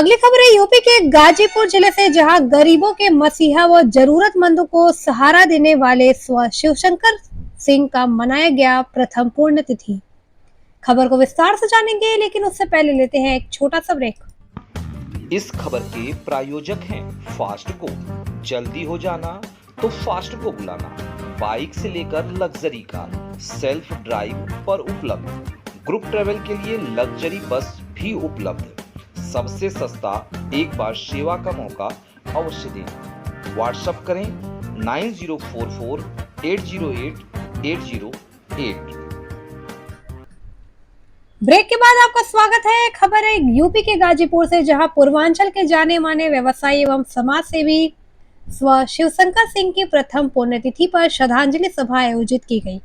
अगली खबर है यूपी के गाजीपुर जिले से, जहां गरीबों के मसीहा व जरूरतमंदों को सहारा देने वाले शिवशंकर सिंह का मनाया गया प्रथम पुण्यतिथि। खबर को विस्तार से जानेंगे, लेकिन उससे पहले लेते हैं एक छोटा सा ब्रेक। इस खबर के प्रायोजक हैं फास्ट को। जल्दी हो जाना तो फास्ट को बुलाना। बाइक से लेकर लग्जरी कार, सेल्फ ड्राइव पर उपलब्ध। ग्रुप ट्रेवल के लिए लग्जरी बस भी उपलब्ध। सबसे सस्ता एक बार सेवा का मौका अवश्य दें। व्हाट्सएप करें 9044808808। ब्रेक के बाद आपका स्वागत है। खबर है यूपी के गाजीपुर से, जहां पूर्वांचल के जाने माने व्यवसायी एवं समाज सेवी शिवशंकर सिंह की प्रथम पुण्यतिथि पर श्रद्धांजलि सभा आयोजित की गई,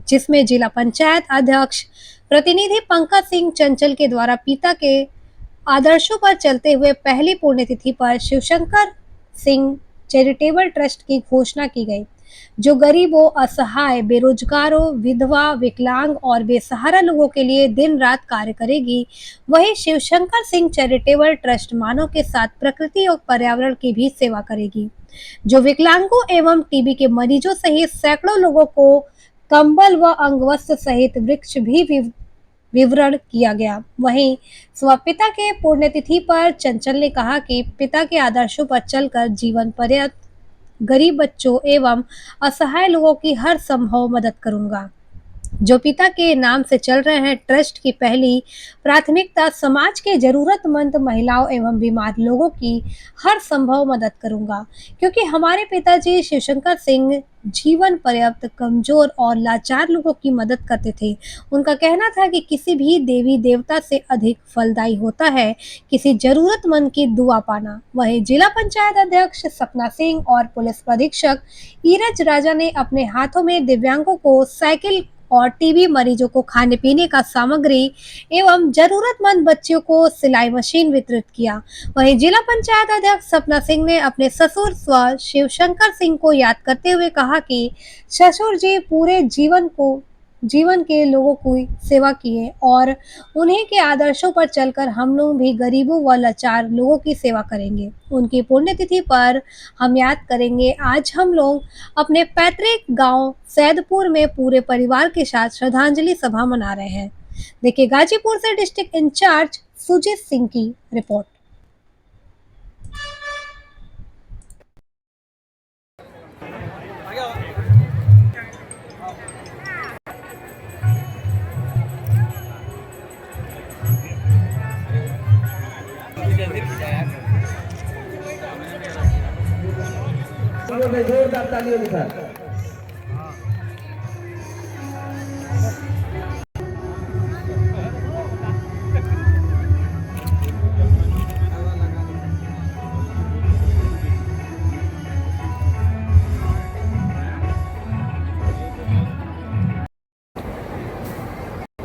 जिसमें जिला पंचायत अध्यक्ष प्रतिनिधि पंकज सिंह चंचल के द्वारा पिता के आदर्शों पर चलते हुए पहली पुण्यतिथि पर शिवशंकर सिंह चैरिटेबल ट्रस्ट की घोषणा की गई, जो गरीबों, असहाय, बेरोजगारों, विधवा, विकलांग और बेसहारा लोगों के लिए दिन रात कार्य करेगी। वहीं शिवशंकर सिंह चैरिटेबल ट्रस्ट मानव के साथ प्रकृति और पर्यावरण की भी सेवा करेगी, जो विकलांगों एवं टीबी के मरीजों सहित सैकड़ों लोगों को कंबल व अंगवस्त्र सहित वृक्ष भी विवरण किया गया। वहीं स्वपिता के पुण्यतिथि पर चंचल ने कहा कि पिता के आदर्शों पर चलकर जीवन पर्यंत गरीब बच्चों एवं असहाय लोगों की हर संभव मदद करूंगा। जो पिता के नाम से चल रहे हैं, ट्रस्ट की पहली प्राथमिकता समाज के जरूरतमंद महिलाओं एवं बीमार लोगों की हर संभव मदद करूंगा, क्योंकि हमारे पिताजी शिवशंकर सिंह जीवन पर्यंत कमजोर और लाचार लोगों की मदद करते थे। उनका कहना था कि किसी भी देवी देवता से अधिक फलदायी होता है किसी जरूरतमंद की दुआ पाना। वहीं जिला पंचायत अध्यक्ष सपना सिंह और पुलिस अधीक्षक ईरज राजा ने अपने हाथों में दिव्यांगों को साइकिल और टीबी मरीजों को खाने पीने का सामग्री एवं जरूरतमंद बच्चों को सिलाई मशीन वितरित किया। वहीं जिला पंचायत अध्यक्ष सपना सिंह ने अपने ससुर स्व शिवशंकर सिंह को याद करते हुए कहा कि ससुर जी पूरे जीवन के लोगों की सेवा किए और उन्हीं के आदर्शों पर चलकर हम लोग भी गरीबों व लाचार लोगों की सेवा करेंगे। उनकी पुण्यतिथि पर हम याद करेंगे। आज हम लोग अपने पैतृक गांव सैदपुर में पूरे परिवार के साथ श्रद्धांजलि सभा मना रहे हैं। देखिए गाजीपुर से डिस्ट्रिक्ट इंचार्ज सुजीत सिंह की रिपोर्ट। जोरदार तालियों के साथ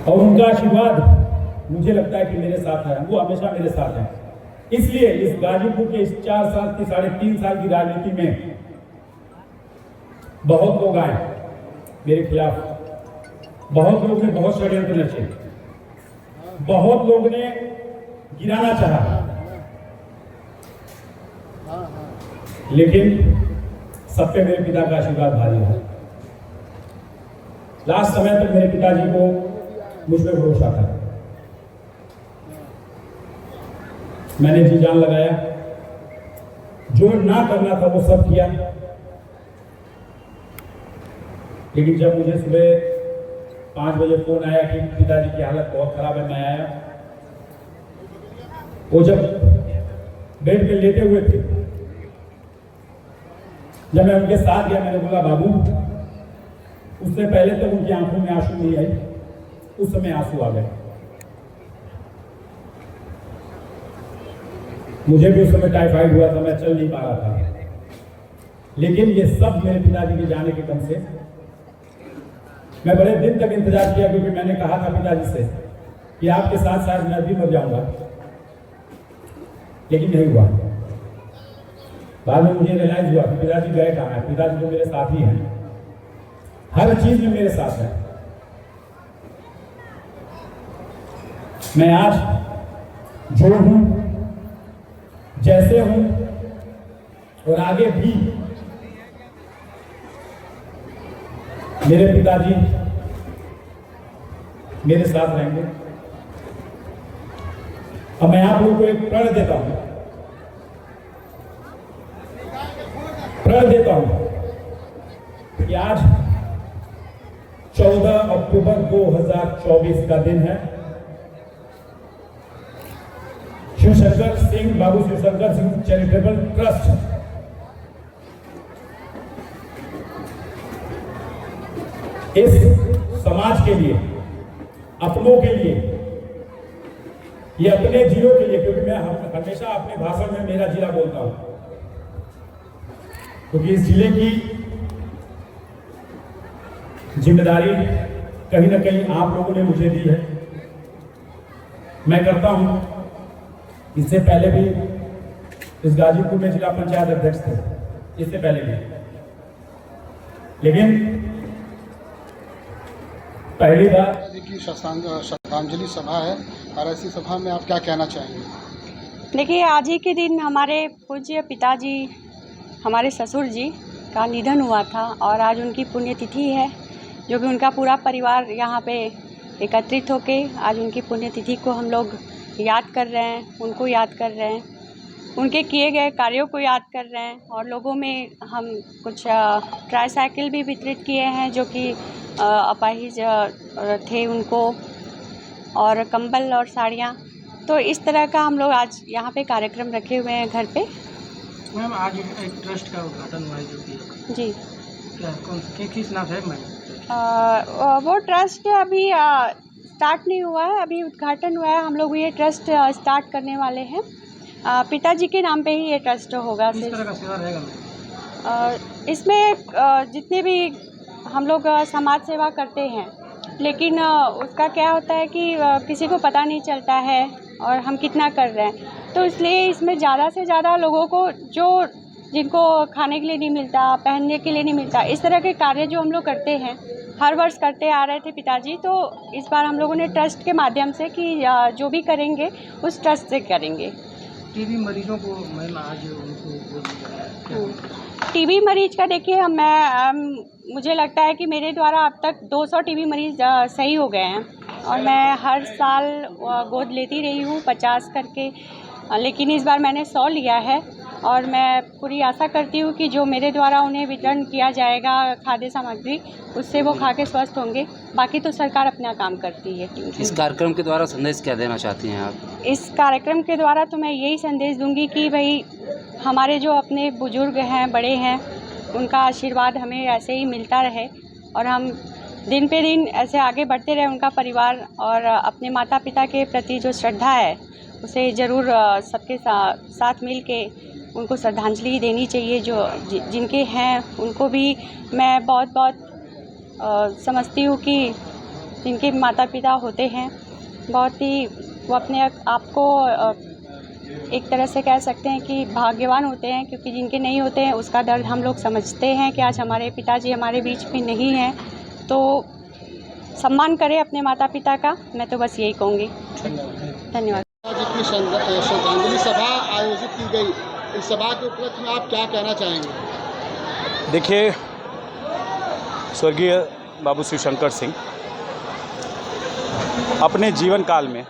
और उनका आशीर्वाद मुझे लगता है कि मेरे साथ है, वो हमेशा मेरे साथ है। इसलिए इस गाजीपुर के इस 4 साल की 3.5 साल की राजनीति में बहुत लोग आए मेरे खिलाफ, बहुत लोग ने बहुत षड्यंत्र रचे, बहुत लोग ने गिराना चाहा, लेकिन सब पे मेरे पिता का आशीर्वाद भारी है। लास्ट समय तक मेरे पिताजी को मुझ पर भरोसा था। मैंने जी जान लगाया, जो ना करना था वो सब किया। लेकिन जब मुझे सुबह 5 बजे फोन आया कि पिताजी की हालत बहुत खराब है, मैं आया। वो जब बेड पे लेटे हुए थे, जब मैं उनके साथ गया, मैंने बोला बाबू। उससे पहले तो उनकी आंखों में आंसू नहीं आई, उस समय आंसू आ गए। मुझे भी उस समय टाइफाइड हुआ था, मैं चल नहीं पा रहा था। लेकिन ये सब मेरे पिताजी के जाने के दम से मैं बड़े दिन तक इंतजार किया, क्योंकि मैंने कहा था पिताजी से कि आपके साथ शायद मैं भी मर जाऊंगा, लेकिन नहीं हुआ। बाद में मुझे रियलाइज हुआ कि पिताजी गए कहाँ हैं। पिताजी तो मेरे साथ ही हैं, हर चीज में मेरे साथ है। मैं आज जो हूं जैसे हूं और आगे भी मेरे पिताजी मेरे साथ रहेंगे। अब मैं आप लोगों को एक प्रण देता हूं कि आज 14 अक्टूबर 2024 का दिन है। शिवशंकर सिंह बाबू शिवशंकर सिंह चैरिटेबल ट्रस्ट इस समाज के लिए, अपनों के लिए, ये अपने जिलों के लिए, क्योंकि मैं हमेशा अपने भाषण में मेरा जिला बोलता हूं, क्योंकि इस जिले की जिम्मेदारी कहीं ना कहीं आप लोगों ने मुझे दी है। मैं करता हूं, इससे पहले भी इस गाजीपुर में जिला पंचायत अध्यक्ष थे, इससे पहले भी, लेकिन पहली बार की श्रद्धांजलि सभा है और ऐसी सभा में आप क्या कहना चाहेंगे? देखिए, आज ही के दिन हमारे पूज्य पिताजी, हमारे ससुर जी का निधन हुआ था और आज उनकी पुण्यतिथि है, जो कि उनका पूरा परिवार यहाँ पे एकत्रित होके आज उनकी पुण्यतिथि को हम लोग याद कर रहे हैं, उनको याद कर रहे हैं, उनके किए गए कार्यों को याद कर रहे हैं। और लोगों में हम कुछ ट्राईसाइकिल भी वितरित किए हैं जो कि अपाहिज थे उनको, और कंबल और साड़ियाँ। तो इस तरह का हम लोग आज यहाँ पे कार्यक्रम रखे हुए हैं घर पे। मैम, आज एक ट्रस्ट का उद्घाटन हुआ है जो कि जी, क्या किस नाम है मैम? वो ट्रस्ट अभी स्टार्ट नहीं हुआ है, अभी उद्घाटन हुआ है। हम लोग ये ट्रस्ट स्टार्ट करने वाले हैं। पिताजी के नाम पे ही ये ट्रस्ट होगा। किस तरह का सेवा रहेगा मैम? इसमें जितने भी हम लोग समाज सेवा करते हैं, लेकिन उसका क्या होता है कि किसी को पता नहीं चलता है और हम कितना कर रहे हैं। तो इसलिए इसमें ज़्यादा से ज़्यादा लोगों को, जिनको खाने के लिए नहीं मिलता, पहनने के लिए नहीं मिलता, इस तरह के कार्य जो हम लोग करते हैं, हर वर्ष करते आ रहे थे पिताजी, तो इस बार हम लोगों ने ट्रस्ट के माध्यम से कि जो भी करेंगे उस ट्रस्ट से करेंगे। टीबी मरीजों को मैम आज उनको टीबी मरीज का देखिए, मुझे लगता है कि मेरे द्वारा अब तक 200 टीबी मरीज सही हो गए हैं और मैं हर साल गोद लेती रही हूँ 50 करके, लेकिन इस बार मैंने 100 लिया है और मैं पूरी आशा करती हूँ कि जो मेरे द्वारा उन्हें वितरण किया जाएगा खाद्य सामग्री, उससे वो खा के स्वस्थ होंगे। बाकी तो सरकार अपना काम करती है। इस कार्यक्रम के द्वारा संदेश क्या देना चाहती हैं आप? इस कार्यक्रम के द्वारा तो मैं यही संदेश दूंगी कि भाई, हमारे जो अपने बुजुर्ग हैं, बड़े हैं, उनका आशीर्वाद हमें ऐसे ही मिलता रहे और हम दिन पे दिन ऐसे आगे बढ़ते रहे। उनका परिवार और अपने माता पिता के प्रति जो श्रद्धा है, उसे ज़रूर सबके साथ मिल के उनको श्रद्धांजलि देनी चाहिए। जो जिनके हैं उनको भी मैं बहुत बहुत समझती हूँ कि जिनके माता पिता होते हैं, बहुत ही वो अपने आप को एक तरह से कह सकते हैं कि भाग्यवान होते हैं, क्योंकि जिनके नहीं होते हैं उसका दर्द हम लोग समझते हैं कि आज हमारे पिताजी हमारे बीच में नहीं हैं। तो सम्मान करें अपने माता पिता का, मैं तो बस यही कहूँगी। धन्यवाद। आज की श्रद्धांजलि सभा आयोजित की गई, इस सभा के उपलक्ष्य में आप क्या कहना चाहेंगे? देखिए, स्वर्गीय बाबू शिवशंकर सिंह अपने जीवन काल में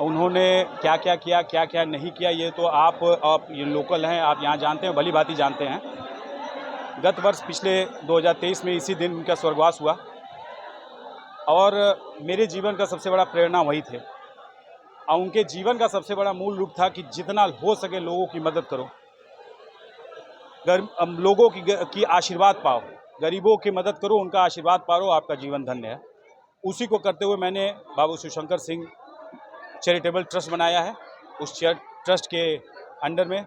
उन्होंने क्या क्या किया, क्या क्या नहीं किया, ये तो आप ये लोकल हैं, आप यहाँ जानते हैं, भली भांति जानते हैं। गत वर्ष पिछले 2023 में इसी दिन उनका स्वर्गवास हुआ और मेरे जीवन का सबसे बड़ा प्रेरणा वही थे। और उनके जीवन का सबसे बड़ा मूल रूप था कि जितना हो सके लोगों की मदद करो, लोगों की आशीर्वाद पाओ, गरीबों की मदद करो, उनका आशीर्वाद पाओ, आपका जीवन धन्य है। उसी को करते हुए मैंने बाबू शिवशंकर सिंह चैरिटेबल ट्रस्ट बनाया है। उस ट्रस्ट के अंडर में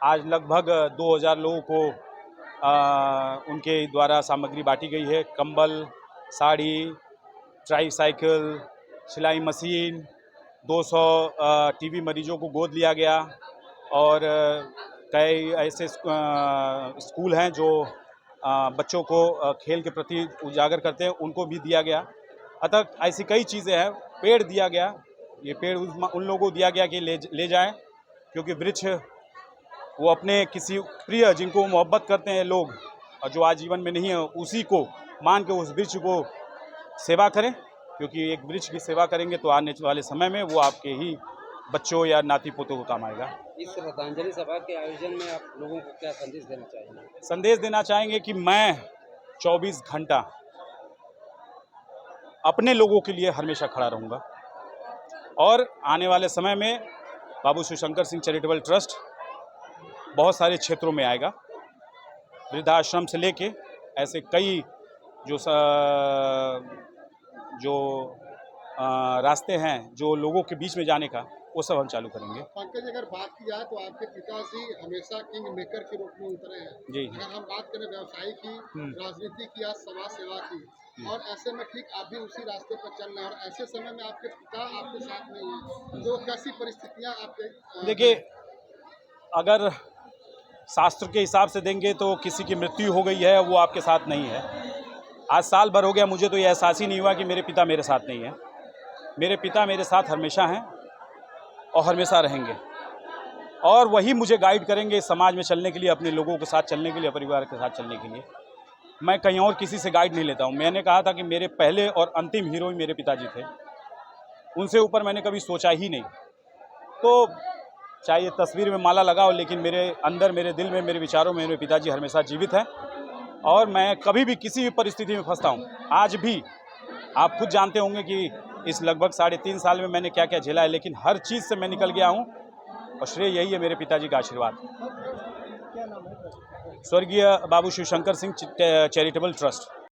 आज लगभग 2000 लोगों को उनके द्वारा सामग्री बांटी गई है। कंबल, साड़ी, ट्राईसाइकिल, सिलाई मशीन, 200 टीबी मरीजों को गोद लिया गया और कई ऐसे स्कूल हैं जो बच्चों को खेल के प्रति उजागर करते हैं, उनको भी दिया गया। अतः ऐसी कई चीज़ें हैं। पेड़ दिया गया, ये पेड़ उन लोगों को दिया गया कि ले जाएं क्योंकि वृक्ष वो अपने किसी प्रिय जिनको वो मोहब्बत करते हैं लोग और जो आज जीवन में नहीं है, उसी को मान के उस वृक्ष को सेवा करें, क्योंकि एक वृक्ष की सेवा करेंगे तो आने वाले समय में वो आपके ही बच्चों या नाती पोतों को काम आएगा। इस श्रद्धांजलि सभा के आयोजन में आप लोगों को क्या संदेश देना चाहेंगे? संदेश देना चाहेंगे कि मैं 24 घंटा अपने लोगों के लिए हमेशा खड़ा रहूँगा और आने वाले समय में बाबू शिवशंकर सिंह चैरिटेबल ट्रस्ट बहुत सारे क्षेत्रों में आएगा। वृद्धाश्रम से लेके ऐसे कई जो रास्ते हैं जो लोगों के बीच में जाने का, वो सब हम चालू करेंगे। पंकज, अगर बात की जाए तो आपके पिताजी हमेशा किंग मेकर के रूप में उतरे हैं। जी। अगर हम बात करें व्यवसाय की, राजनीति की या समाज सेवा की, और ऐसे में ठीक आप भी उसी रास्ते पर चल रहे हैं और ऐसे समय में आपके पिता आपके साथ नहीं है, तो कैसी परिस्थितियाँ आपके? देखिए, अगर शास्त्र के हिसाब से देंगे तो किसी की मृत्यु हो गई है, वो आपके साथ नहीं है। आज साल भर हो गया, मुझे तो ये एहसास ही नहीं हुआ कि मेरे पिता मेरे साथ नहीं है। मेरे पिता मेरे साथ हमेशा हैं और हमेशा रहेंगे और वही मुझे गाइड करेंगे समाज में चलने के लिए, अपने लोगों के साथ चलने के लिए, परिवार के साथ चलने के लिए। मैं कहीं और किसी से गाइड नहीं लेता हूँ। मैंने कहा था कि मेरे पहले और अंतिम हीरो ही मेरे पिताजी थे, उनसे ऊपर मैंने कभी सोचा ही नहीं। तो चाहे ये तस्वीर में माला लगाओ, लेकिन मेरे अंदर, मेरे दिल में, मेरे विचारों में मेरे पिताजी हमेशा जीवित हैं और मैं कभी भी किसी भी परिस्थिति में फंसता हूँ। आज भी आप खुद जानते होंगे कि इस लगभग 3.5 साल में मैंने क्या क्या झेला है, लेकिन हर चीज़ से मैं निकल गया हूँ और श्रेय यही है मेरे पिताजी का आशीर्वाद। स्वर्गीय बाबू शिवशंकर सिंह चैरिटेबल ट्रस्ट।